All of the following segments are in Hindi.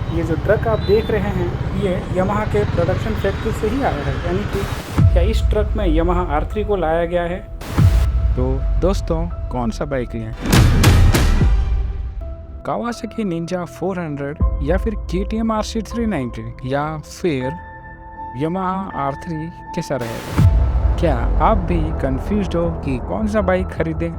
ये जो ट्रक आप देख रहे हैं ये यामाहा के प्रोडक्शन फैक्ट्री से ही आया है, यानी कि क्या इस ट्रक में यामाहा R3 को लाया गया है। तो दोस्तों कौन सा बाइक लें, कावासाकी निंजा 400 या फिर KTM RC 390 या फिर यामाहा R3 कैसा रहेगा। क्या आप भी कंफ्यूज्ड हो कि कौन सा बाइक खरीदें?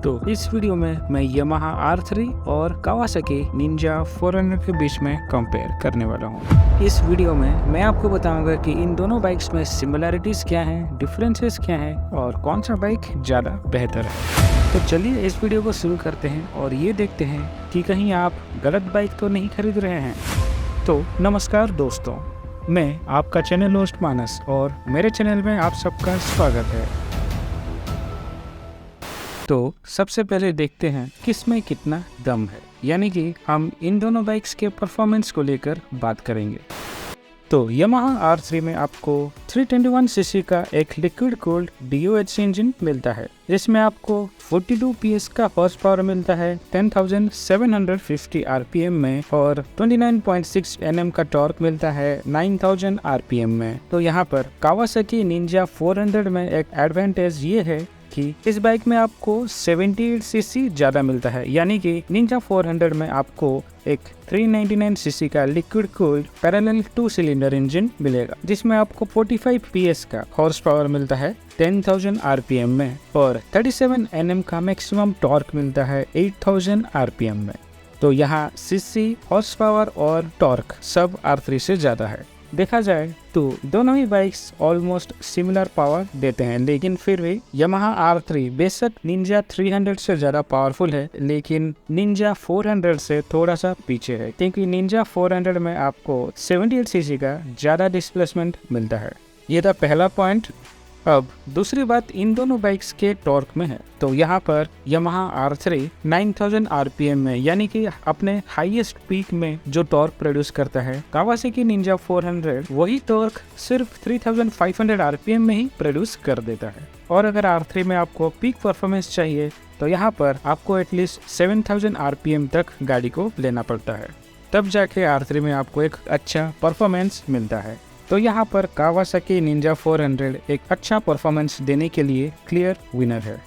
तो इस वीडियो में मैं यामाहा R3 और कावासाकी निंजा 400 के बीच में कंपेयर करने वाला हूँ। इस वीडियो में मैं आपको बताऊंगा कि इन दोनों बाइक्स में सिमिलैरिटीज क्या हैं, डिफरेंसेस क्या हैं और कौन सा बाइक ज़्यादा बेहतर है। तो चलिए इस वीडियो को शुरू करते हैं और ये देखते हैं कि कहीं आप गलत बाइक तो नहीं खरीद रहे हैं। तो नमस्कार दोस्तों, मैं आपका चैनल होस्ट मानस और मेरे चैनल में आप सबका स्वागत है। तो सबसे पहले देखते हैं किसमें कितना दम है, यानी कि हम इन दोनों बाइक्स के परफॉर्मेंस को लेकर बात करेंगे। तो यामाहा R3 में आपको 321 सीसी का एक लिक्विड कूल्ड DOHC इंजन मिलता है, जिसमें आपको 42 PS का हॉर्स पावर मिलता है 10,750 RPM में और 29.6 Nm का टॉर्क मिलता है 9,000 RPM में। तो यहाँ पर कावासाकी निंजा 400 में एक एडवांटेज ये है कि इस बाइक में आपको 78 सीसी ज्यादा मिलता है, यानी कि निंजा 400 में आपको एक 399 सीसी का liquid cooled parallel 2 cylinder engine मिलेगा, जिसमें आपको 45 PS का हॉर्स पावर मिलता है 10,000 RPM में और 37 Nm का मैक्सिमम टॉर्क मिलता है 8,000 RPM में। तो यहाँ सीसी, हॉर्स पावर और टॉर्क सब R3 से ज्यादा है। देखा जाए तो दोनों ही बाइक्स ऑलमोस्ट सिमिलर पावर देते हैं, लेकिन फिर भी यामाहा R3 बेशक निंजा 300 से ज़्यादा पावरफुल है, लेकिन निंजा 400 से थोड़ा सा पीछे है, क्योंकि निंजा 400 में आपको 78 सीसी का ज़्यादा डिस्प्लेसमेंट मिलता है। ये था पहला पॉइंट। अब दूसरी बात इन दोनों बाइक्स के टॉर्क में है। तो यहाँ पर यामाहा R3 9,000 RPM में, यानी कि अपने हाईएस्ट पीक में जो टॉर्क प्रोड्यूस करता है, कावासाकी निंजा 400 वही टॉर्क सिर्फ 3,500 RPM में ही प्रोड्यूस कर देता है। और अगर R3 में आपको पीक परफॉर्मेंस चाहिए तो यहाँ पर आपको एटलीस्ट 7,000 RPM तक गाड़ी को लेना पड़ता है, तब जाके R3 में आपको एक अच्छा परफॉर्मेंस मिलता है। तो यहाँ पर कावासाकी निंजा 400 एक अच्छा परफॉर्मेंस देने के लिए क्लियर विनर है।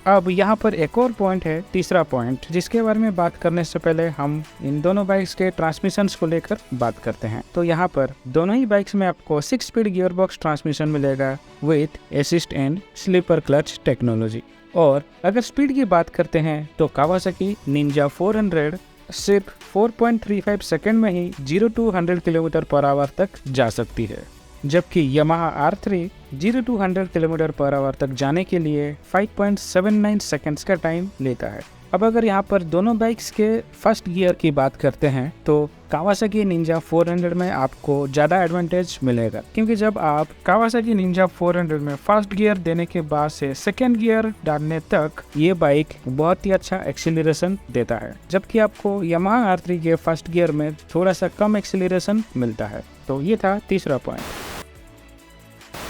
अब यहाँ पर एक और पॉइंट है, तीसरा पॉइंट, जिसके बारे में बात करने से पहले हम इन दोनों बाइक्स के ट्रांसमिशंस को लेकर बात करते हैं। तो यहाँ पर दोनों ही बाइक्स में आपको 6 स्पीड गियर बॉक्स ट्रांसमिशन मिलेगा with assist and slipper clutch technology. और अगर स्पीड की बात करते हैं तो कावासाकी निंजा 400 सिर्फ 4.35 सेकंड में ही 0 to 100 किलोमीटर पर आवर तक जा सकती है, जबकि Yamaha R3 0 to 100 kilometre per hour तक जाने के लिए 5.79 सेकंड्स का टाइम लेता है। अब अगर यहाँ पर दोनों बाइक्स के फर्स्ट गियर की बात करते हैं तो कावासाकी निंजा 400 में आपको ज़्यादा एडवांटेज मिलेगा, क्योंकि जब आप कावासाकी निंजा 400 में फर्स्ट गियर देने के बाद से सेकेंड गियर डालने तक ये बाइक बहुत ही अच्छा एक्सीलरेशन देता है, जबकि आपको यामाहा R3 के फर्स्ट गियर में थोड़ा सा कम एक्सीलरेशन मिलता है। तो ये था तीसरा पॉइंट।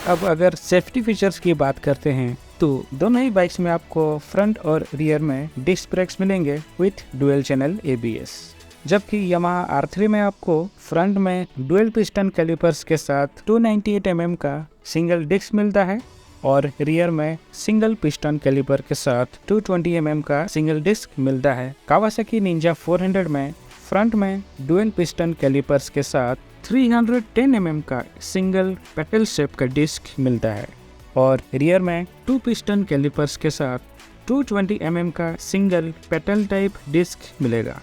अब अगर सेफ्टी फीचर्स की बात करते हैं तो दोनों ही बाइक्स में आपको फ्रंट और रियर में डिस्क ब्रेक्स मिलेंगे विथ डुअल चैनल ABS, जबकि यामाहा R3 में आपको फ्रंट में डुअल पिस्टन कैलिपर्स के साथ 298 mm का सिंगल डिस्क मिलता है और रियर में सिंगल पिस्टन कैलिपर के साथ 220 mm का सिंगल डिस्क मिलता है। कावासाकी निंजा 400 में फ्रंट में डुअल पिस्टन कैलिपर्स के साथ 310 mm का सिंगल पेटल शेप का डिस्क मिलता है और रियर में 2 पिस्टन कैलिपर्स के साथ 220 mm का सिंगल पेटल टाइप डिस्क मिलेगा।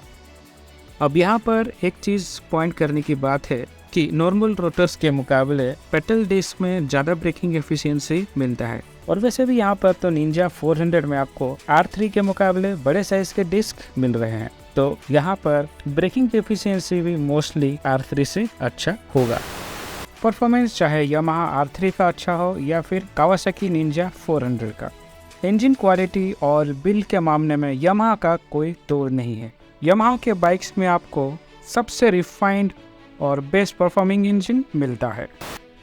अब यहाँ पर एक चीज़ पॉइंट करने की बात है कि नॉर्मल रोटर्स के मुकाबले पेटल डिस्क में ज़्यादा ब्रेकिंग एफिशिएंसी मिलता है। और वैसे भी यहाँ पर तो निंजा 400 में आपको R3 के मुकाबले बड़े साइज के डिस्क मिल रहे हैं, तो यहाँ पर ब्रेकिंग एफिशिएंसी भी मोस्टली R3 से अच्छा होगा। परफॉर्मेंस चाहे यामाहा R3 का अच्छा हो या फिर कावासाकी निंजा 400 का, इंजन क्वालिटी और बिल्ड के मामले में यामाहा का कोई तोड़ नहीं है। यामाहा के बाइक्स में आपको सबसे रिफाइंड और बेस्ट परफॉर्मिंग इंजन मिलता है।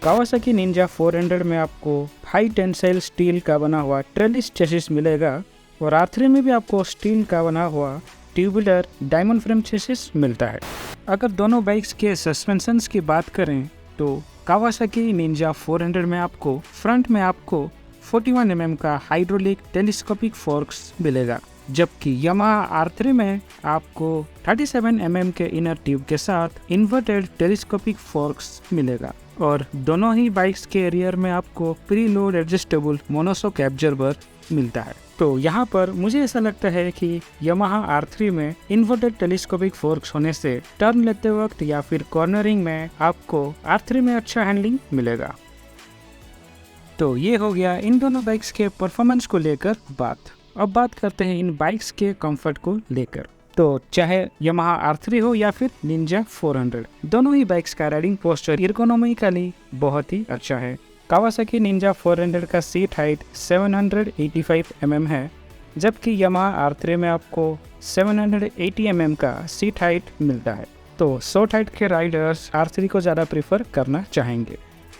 कावासाकी निंजा 400 में आपको हाई टेंसाइल स्टील का बना हुआ ट्रेलिस चेसिस मिलेगा और R3 में भी आपको स्टील का बना हुआ ट्यूबुलर डायमंड फ्रेम चेसिस मिलता है। अगर दोनों बाइक्स के सस्पेंशंस की बात करें तो कावासाकी निंजा 400 में आपको फ्रंट में आपको 41 mm का हाइड्रोलिक टेलीस्कोपिक फोर्क्स मिलेगा, जबकि यामाहा R3 में आपको 37 mm के इनर ट्यूब के साथ इन्वर्टेड टेलीस्कोपिक फोर्क्स मिलेगा। और दोनों ही बाइक्स के रियर में आपको pre load adjustable monoshock absorber मिलता है। तो यहाँ पर मुझे ऐसा लगता है कि यामाहा R3 में इन्वर्टेड टेलीस्कोपिक फोर्क्स होने से टर्न लेते वक्त या फिर कॉर्नरिंग में आपको R3 में अच्छा हैंडलिंग मिलेगा। तो ये हो गया इन दोनों बाइक्स के परफॉर्मेंस को लेकर बात। अब बात करते हैं इन बाइक्स के कंफर्ट को लेकर। तो चाहे यामाहा R3 हो या फिर निंजा 400, दोनों ही बाइक्स का राइडिंग पोस्चर इकोनॉमिकली बहुत ही अच्छा है। कावासाकी निंजा 400 का सीट हाइट 785 mm है, जबकि यामाहा R3 में आपको 780 mm का सीट हाइट मिलता है। तो शॉर्ट हाइट के राइडर्स R3 को ज़्यादा प्रीफर करना चाहेंगे,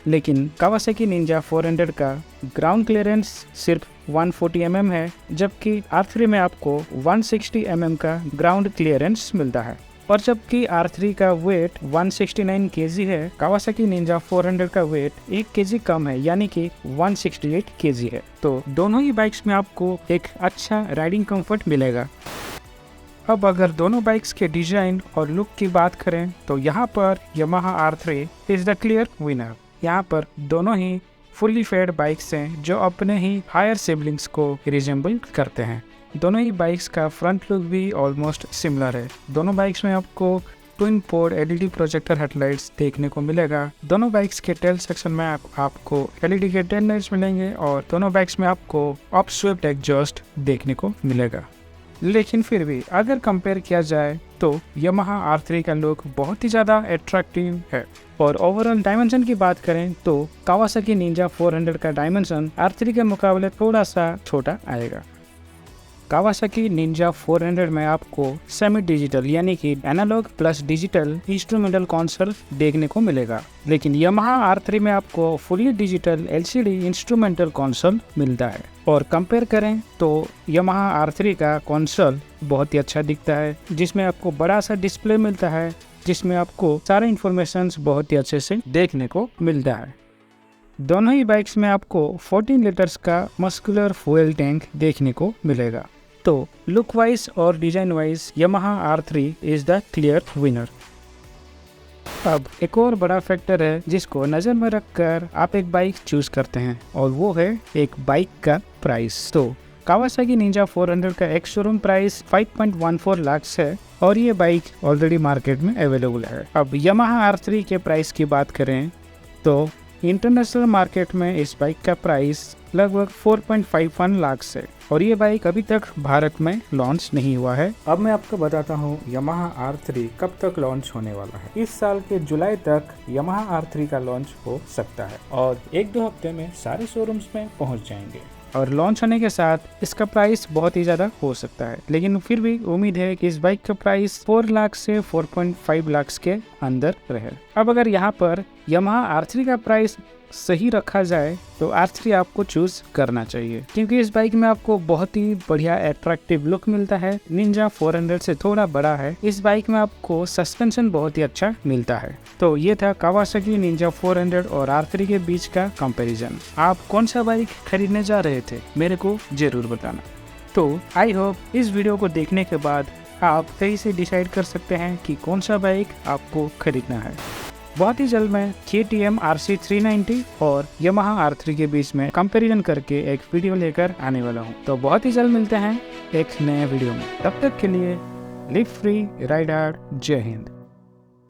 लेकिन कावासाकी निंजा 400 का ग्राउंड क्लियरेंस सिर्फ 140 mm है, जबकि R3 में आपको 160 mm का ग्राउंड क्लियरेंस मिलता है। और जबकि R3 का वेट 169 kg है, कावासाकी निंजा 400 का वेट 1 kg कम है, यानी कि 168 kg है। तो दोनों ही बाइक्स में आपको एक अच्छा राइडिंग कंफर्ट मिलेगा। अब अगर दोनों बाइक्स के डिजाइन और लुक की बात करें तो यहाँ पर Yamaha R3 is the clear winner. यहाँ पर दोनों ही फुल्ली फेड बाइक्स हैं जो अपने ही हायर सिबलिंग्स को रिजेंबल करते हैं। दोनों ही बाइक्स का फ्रंट लुक भी ऑलमोस्ट सिमिलर है। दोनों बाइक्स में आपको twin port LED projector headlights देखने को मिलेगा। दोनों बाइक्स के टेल सेक्शन में आपको LED के टेल लाइट्स मिलेंगे और दोनों बाइक्स में आपको अप स्वेप्ट एग्जॉस्ट देखने को मिलेगा। लेकिन फिर भी अगर कंपेयर किया जाए तो यामाहा R3 का लुक बहुत ही ज़्यादा अट्रैक्टिव है। और ओवरऑल डायमेंशन की बात करें तो कावासाकी निंजा 400 का डायमेंशन R3 के मुकाबले थोड़ा सा छोटा आएगा। कावासाकी निंजा 400 में आपको सेमी डिजिटल यानी कि analogue plus digital instrumental console देखने को मिलेगा, लेकिन यामाहा R3 में आपको fully digital LCD instrumental console मिलता है। और कंपेयर करें तो यामाहा R3 का कंसोल बहुत ही अच्छा दिखता है, जिसमें आपको बड़ा सा डिस्प्ले मिलता है, जिसमें आपको सारे इंफॉर्मेशन बहुत ही अच्छे से देखने को मिलता है। दोनों ही बाइक्स में आपको 14 लीटर्स का मस्कुलर फ्यूल टैंक देखने को मिलेगा। तो लुक वाइज और design wise Yamaha R3 is the clear winner. अब एक और बड़ा फैक्टर है जिसको नज़र में रखकर आप एक बाइक चूज करते हैं, और वो है एक बाइक का प्राइस। तो कावासाकी निंजा 400 का एक शोरूम प्राइस 5.14 लाख है और ये बाइक ऑलरेडी मार्केट में अवेलेबल है। अब यामाहा R3 के प्राइस की बात करें तो इंटरनेशनल मार्केट में इस बाइक का प्राइस लगभग 4.51 लाख है और ये बाइक अभी तक भारत में लॉन्च नहीं हुआ है। अब मैं आपको बताता हूँ यामाहा R3 कब तक लॉन्च होने वाला है। इस साल के जुलाई तक यामाहा R3 का लॉन्च हो सकता है और 1-2 हफ्ते में सारे शोरूम्स में पहुँच जाएंगे। और लॉन्च होने के साथ इसका प्राइस बहुत ही ज़्यादा हो सकता है, लेकिन फिर भी उम्मीद है कि इस बाइक का प्राइस 4 लाख से 4.5 लाख के अंदर रहे। अब अगर यहाँ पर यामाहा R3 का प्राइस सही रखा जाए तो R3 आपको चूज करना चाहिए, क्योंकि इस बाइक में आपको बहुत ही बढ़िया अट्रैक्टिव लुक मिलता है। निंजा 400 से थोड़ा बड़ा है। इस बाइक में आपको सस्पेंशन बहुत ही अच्छा मिलता है। तो ये था कावासाकी निंजा 400 और R3 के बीच का कंपैरिजन। आप कौन सा बाइक खरीदने जा रहे थे मेरे को जरूर बताना। तो आई होप इस वीडियो को देखने के बाद आप सही से डिसाइड कर सकते हैं कि कौन सा बाइक आपको खरीदना है। बहुत ही जल्द मैं KTM RC 390 और यामाहा R3 के बीच में कंपैरिजन करके एक वीडियो लेकर आने वाला हूं। तो बहुत ही जल्द मिलते हैं एक नए वीडियो में। तब तक के लिए लिव फ्री, राइड हार्ड, जय हिंद।